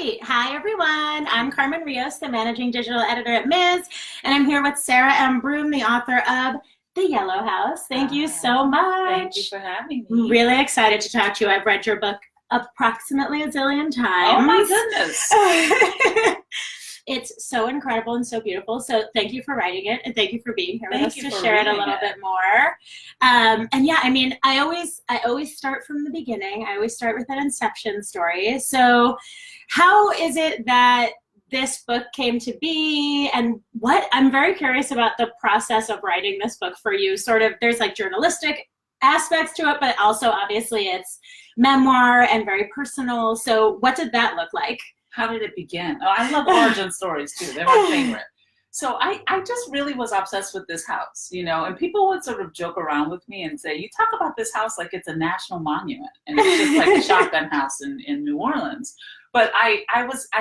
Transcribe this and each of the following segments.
Hi everyone. I'm Carmen Rios, the managing digital editor at Ms. And I'm here with Sarah M. Broom, the author of The Yellow House. Thank you so Thank you much. for having I'm me. really excited to talk to you. I've read your book approximately a zillion Oh my times. goodness. It's so incredible and so beautiful. So thank you for writing it, and thank you for being here with Thank us you to for share it a reading little it. bit more. And yeah, I mean, I always start from the beginning. I always start with an inception story. So how is it that this book came to be, and what I'm very curious about the process of writing this book for you. Sort of, there's like journalistic aspects to it, but also obviously it's memoir and very personal. So what did that look like? How did it begin? Oh, I love origin stories too. They're my favorite. So I just really was obsessed with this house, and people would sort of joke around with me and say, you talk about this house like it's a national monument and it's just like a shotgun house in New Orleans. But I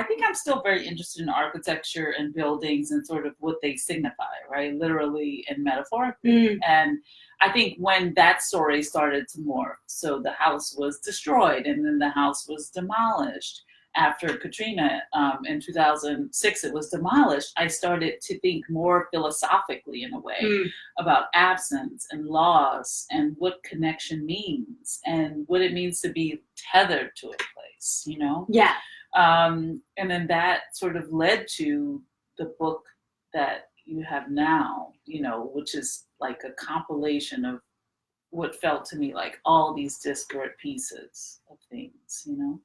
think I'm still very interested in architecture and buildings and sort of what they signify, right? Literally and metaphorically. And I think when that story started to morph, so the house was destroyed and then the house was demolished. After Katrina in 2006, it was demolished, I started to think more philosophically in a way about absence and loss and what connection means and what it means to be tethered to a place. Yeah. And then that sort of led to the book that you have now, which is like a compilation of what felt to me like all these disparate pieces of things. Yeah.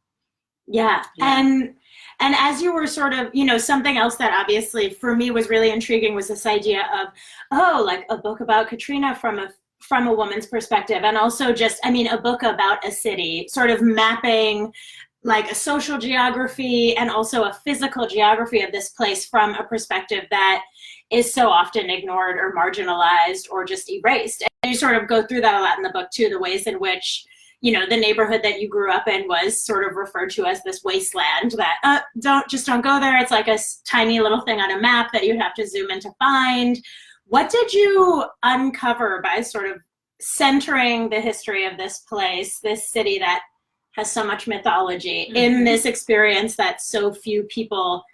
Yeah. And as you were sort of, something else that obviously for me was really intriguing was this idea of, oh, like a book about Katrina from a woman's perspective, and also just, I mean, a book about a city, sort of mapping like a social geography and also a physical geography of this place from a perspective that is so often ignored or marginalized or just erased. And you sort of go through that a lot in the book too, the ways in which the neighborhood that you grew up in was sort of referred to as this wasteland that don't go there. It's like a tiny little thing on a map that you have to zoom in to find. What did you uncover by sort of centering the history of this place, this city that has so much mythology, in this experience that so few people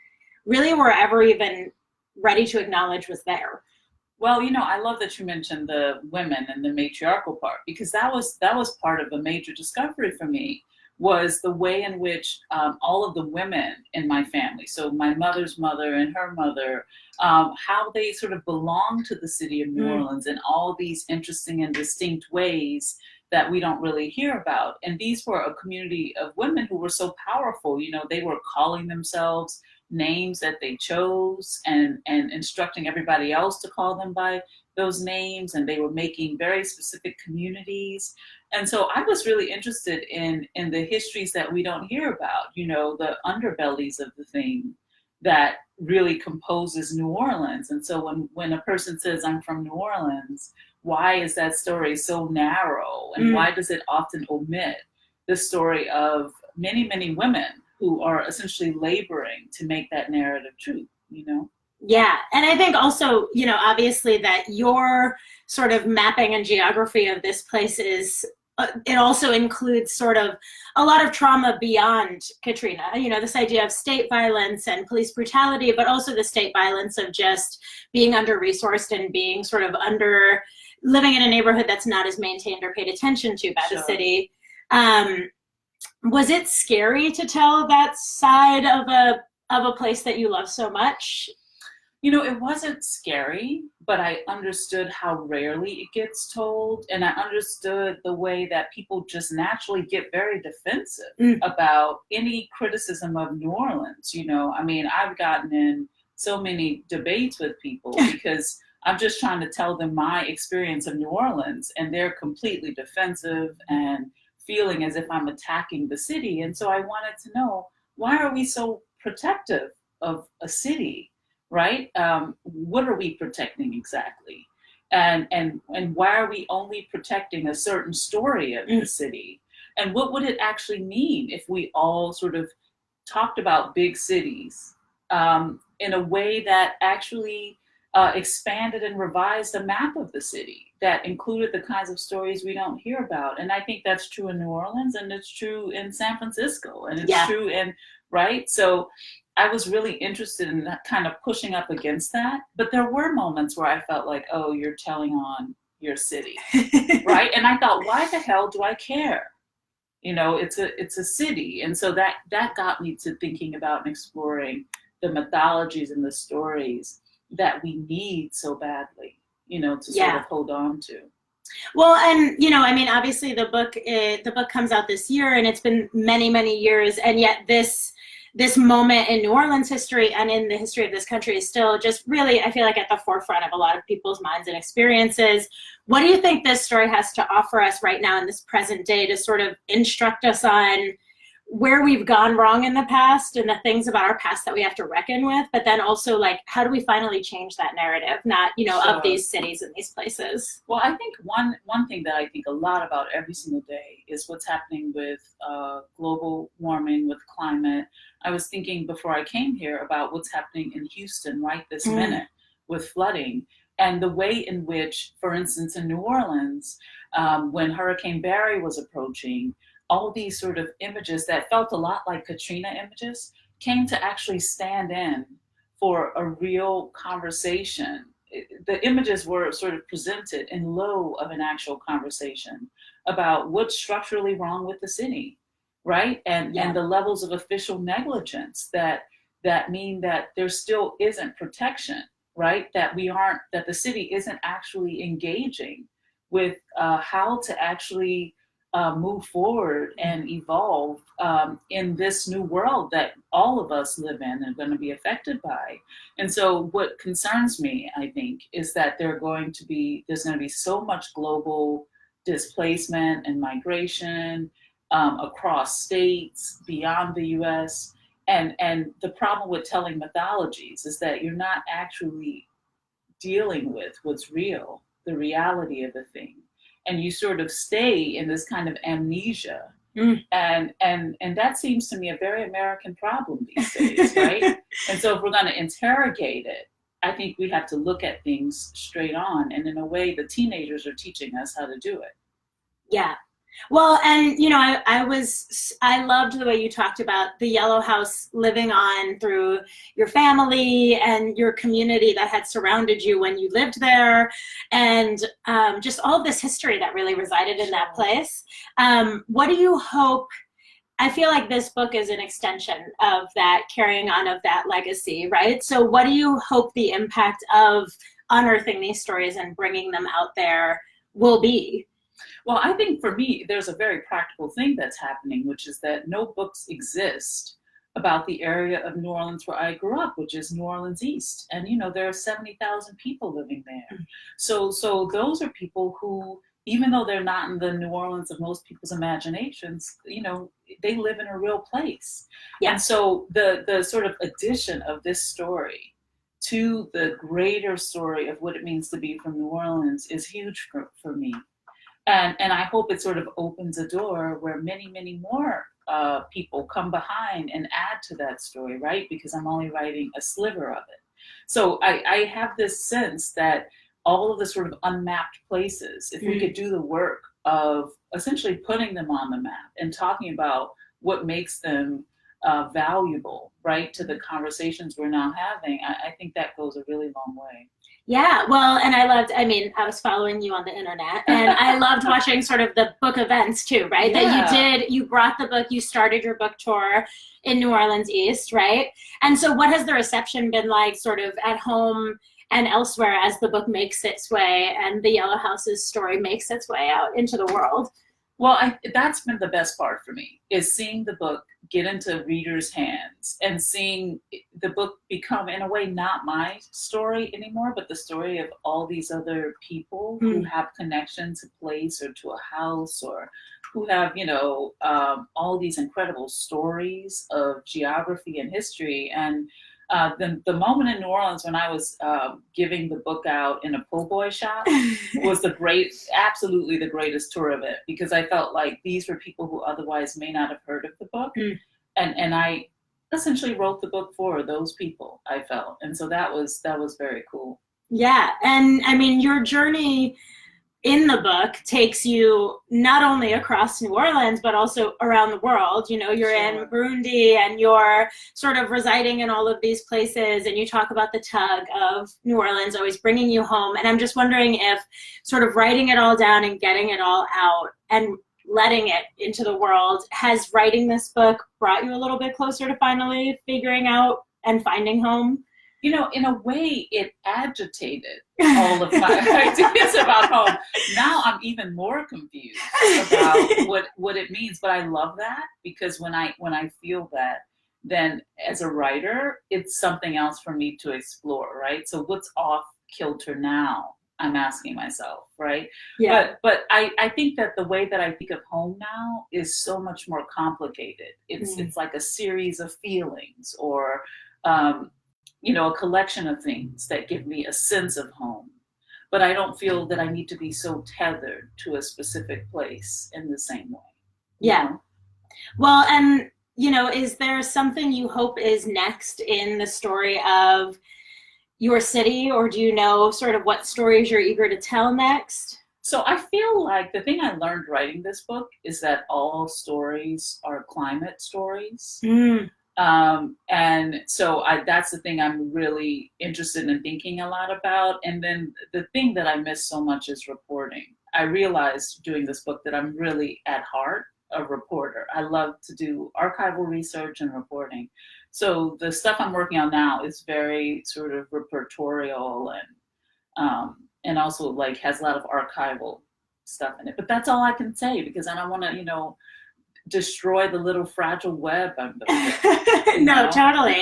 really were ever even ready to acknowledge was there? Well, I love that you mentioned the women and the matriarchal part, because that was part of a major discovery for me, was the way in which all of the women in my family, so my mother's mother and her mother, how they sort of belong to the city of New Orleans in all these interesting and distinct ways that we don't really hear about. And these were a community of women who were so powerful. They were calling themselves names that they chose and instructing everybody else to call them by those names, and they were making very specific communities. And so I was really interested in the histories that we don't hear about, the underbellies of the thing that really composes New Orleans. And so when a person says, I'm from New Orleans, why is that story so narrow, and why does it often omit the story of many, many women who are essentially laboring to make that narrative true? Yeah. And I think also, obviously that your sort of mapping and geography of this place is, it also includes sort of a lot of trauma beyond Katrina, this idea of state violence and police brutality, but also the state violence of just being under-resourced and being sort of living in a neighborhood that's not as maintained or paid attention to by the city. Was it scary to tell that side of a place that you love so much? It wasn't scary, but I understood how rarely it gets told. And I understood the way that people just naturally get very defensive about any criticism of New Orleans. I mean, I've gotten in so many debates with people because I'm just trying to tell them my experience of New Orleans, and they're completely defensive and feeling as if I'm attacking the city. And so I wanted to know, why are we so protective of a city? Right? What are we protecting exactly? And why are we only protecting a certain story of the city? And what would it actually mean if we all sort of talked about big cities in a way that actually expanded and revised a map of the city that included the kinds of stories we don't hear about? And I think that's true in New Orleans, and it's true in San Francisco, and it's true in right? So I was really interested in that, kind of pushing up against that. But there were moments where I felt like, oh, you're telling on your city, right? And I thought, why the hell do I care? It's a city. And so that got me to thinking about and exploring the mythologies and the stories that we need so badly, to sort of hold on to. Well, and I mean, obviously the book comes out this year, and it's been many, many years, and yet this moment in New Orleans history and in the history of this country is still just really, I feel like, at the forefront of a lot of people's minds and experiences. What do you think this story has to offer us right now in this present day to sort of instruct us on where we've gone wrong in the past and the things about our past that we have to reckon with, but then also, like, how do we finally change that narrative, not, of these cities and these places? Well, I think one thing that I think a lot about every single day is what's happening with global warming, with climate. I was thinking before I came here about what's happening in Houston right this minute with flooding, and the way in which, for instance, in New Orleans, when Hurricane Barry was approaching, all these sort of images that felt a lot like Katrina images came to actually stand in for a real conversation. The images were sort of presented in lieu of an actual conversation about what's structurally wrong with the city, right? And the levels of official negligence that mean that there still isn't protection, right? That the city isn't actually engaging with how to actually move forward and evolve in this new world that all of us live in and are going to be affected by. And so what concerns me, I think, is that there's going to be so much global displacement and migration across states, beyond the US. And the problem with telling mythologies is that you're not actually dealing with what's real, the reality of a thing. And you sort of stay in this kind of amnesia. And that seems to me a very American problem these days, right? And so if we're going to interrogate it, I think we have to look at things straight on. And in a way, the teenagers are teaching us how to do it. Yeah. Well, and I loved the way you talked about the Yellow House living on through your family and your community that had surrounded you when you lived there, and just all of this history that really resided in that place. What do you hope? I feel like this book is an extension of that, carrying on of that legacy, right? So what do you hope the impact of unearthing these stories and bringing them out there will be? Well, I think for me, there's a very practical thing that's happening, which is that no books exist about the area of New Orleans where I grew up, which is New Orleans East. And, there are 70,000 people living there. So those are people who, even though they're not in the New Orleans of most people's imaginations, they live in a real place. Yeah. And so the sort of addition of this story to the greater story of what it means to be from New Orleans is huge for me. And I hope it sort of opens a door where many, many more people come behind and add to that story, right? Because I'm only writing a sliver of it. So I have this sense that all of the sort of unmapped places, if we could do the work of essentially putting them on the map and talking about what makes them valuable, right, to the conversations we're now having, I think that goes a really long way. Yeah, well, and I was following you on the internet, and I loved watching sort of the book events too, right? Yeah. That you brought the book, you started your book tour in New Orleans East, right? And so what has the reception been like sort of at home and elsewhere as the book makes its way and the Yellow House's story makes its way out into the world? Well, that's been the best part for me, is seeing the book get into readers' hands and seeing the book become, in a way, not my story anymore, but the story of all these other people who have connection to place or to a house, or who have, all these incredible stories of geography and history. And the moment in New Orleans when I was giving the book out in a po' boy shop was absolutely the greatest tour of it, because I felt like these were people who otherwise may not have heard of the book. And I essentially wrote the book for those people, I felt. And so that was very cool. Yeah. And I mean, your journey in the book takes you not only across New Orleans, but also around the world. You know, you're in Burundi and you're sort of residing in all of these places, and you talk about the tug of New Orleans always bringing you home. And I'm just wondering if sort of writing it all down and getting it all out and letting it into the world, has writing this book brought you a little bit closer to finally figuring out and finding home? You know, in a way, it agitated all of my ideas about home. Now I'm even more confused about what it means. But I love that, because when I feel that, then as a writer, it's something else for me to explore, right? So what's off kilter now? I'm asking myself, right? Yeah. But I think that the way that I think of home now is so much more complicated. It's like a series of feelings, or you know, a collection of things that give me a sense of home. But I don't feel that I need to be so tethered to a specific place in the same way. Yeah. Know? Well, and, you know, is there something you hope is next in the story of your city, or do you know sort of what stories you're eager to tell next? So I feel like the thing I learned writing this book is that all stories are climate stories. And so that's the thing I'm really interested in thinking a lot about. And then the thing that I miss so much is reporting. I realized doing this book that I'm really at heart a reporter. I love to do archival research and reporting. So the stuff I'm working on now is very sort of repertorial and also like has a lot of archival stuff in it. But that's all I can say, because I don't want to, you know, destroy the little fragile web I'm building. No, totally.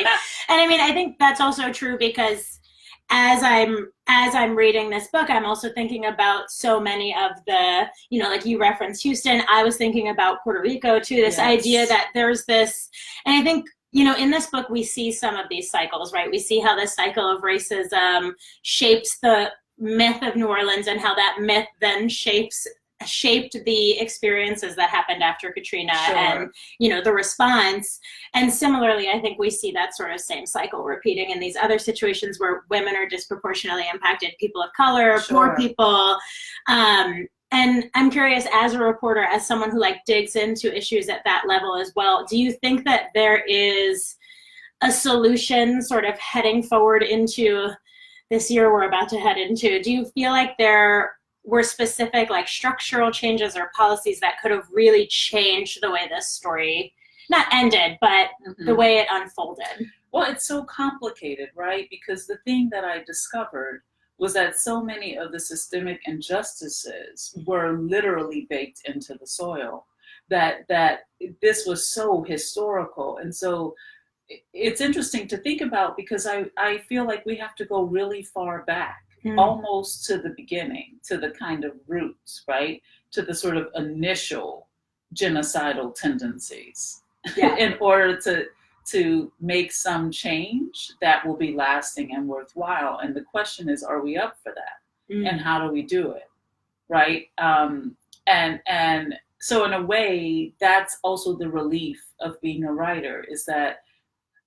And I mean, I think that's also true, because as I'm reading this book, I'm also thinking about so many of the, you know, like you referenced Houston, I was thinking about Puerto Rico too, this idea that there's this, and I think, you know, in this book, we see some of these cycles, right? We see how this cycle of racism shapes the myth of New Orleans, and how that myth then shaped the experiences that happened after Katrina and, you know, the response. And similarly, I think we see that sort of same cycle repeating in these other situations where women are disproportionately impacted, people of color, poor people. And I'm curious, as a reporter, as someone who like digs into issues at that level as well, do you think that there is a solution sort of heading forward into this year we're about to head into? Do you feel like there were specific like structural changes or policies that could have really changed the way this story not ended, but the way it unfolded? Well, it's so complicated, right? Because the thing that I discovered was that so many of the systemic injustices were literally baked into the soil, that this was so historical. And so it's interesting to think about, because I feel like we have to go really far back, almost to the beginning, to the kind of roots, right? To the sort of initial genocidal tendencies in order to make some change that will be lasting and worthwhile. And the question is, are we up for that? And how do we do it, right? And so in a way, that's also the relief of being a writer, is that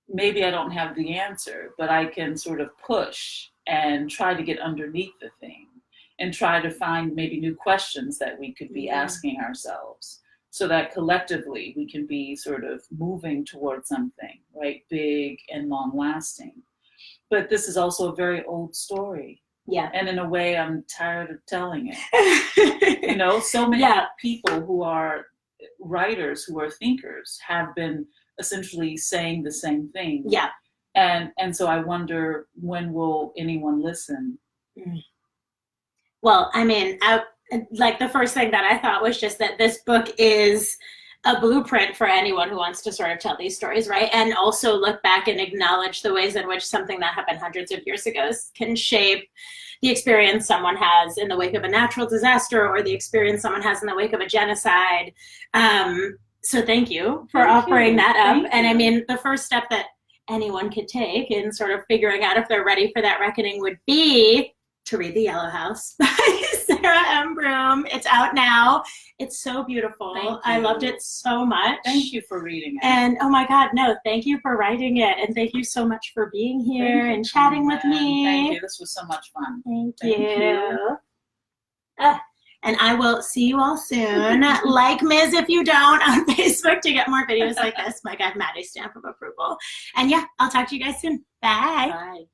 maybe I don't have the answer, but I can sort of push and try to get underneath the thing and try to find maybe new questions that we could be asking ourselves, so that collectively we can be sort of moving towards something, right, big and long lasting. But this is also a very old story. Yeah. And in a way, I'm tired of telling it. You know, so many people who are writers, who are thinkers, have been essentially saying the same thing. Yeah. And so I wonder, when will anyone listen? Well, I mean, like the first thing that I thought was just that this book is a blueprint for anyone who wants to sort of tell these stories, right? And also look back and acknowledge the ways in which something that happened hundreds of years ago can shape the experience someone has in the wake of a natural disaster, or the experience someone has in the wake of a genocide. So thank you for offering that up. And I mean, the first step that anyone could take in sort of figuring out if they're ready for that reckoning would be to read The Yellow House by Sarah M. Broom. It's out now. It's so beautiful. I loved it so much. Thank you for reading it. And oh my God, no, thank you for writing it. And thank you so much for being here and chatting with me. Thank you. This was so much fun. Thank you. And I will see you all soon. Like Ms. if you don't on Facebook to get more videos like this. My God, Maddie's stamp of approval. And yeah, I'll talk to you guys soon. Bye. Bye.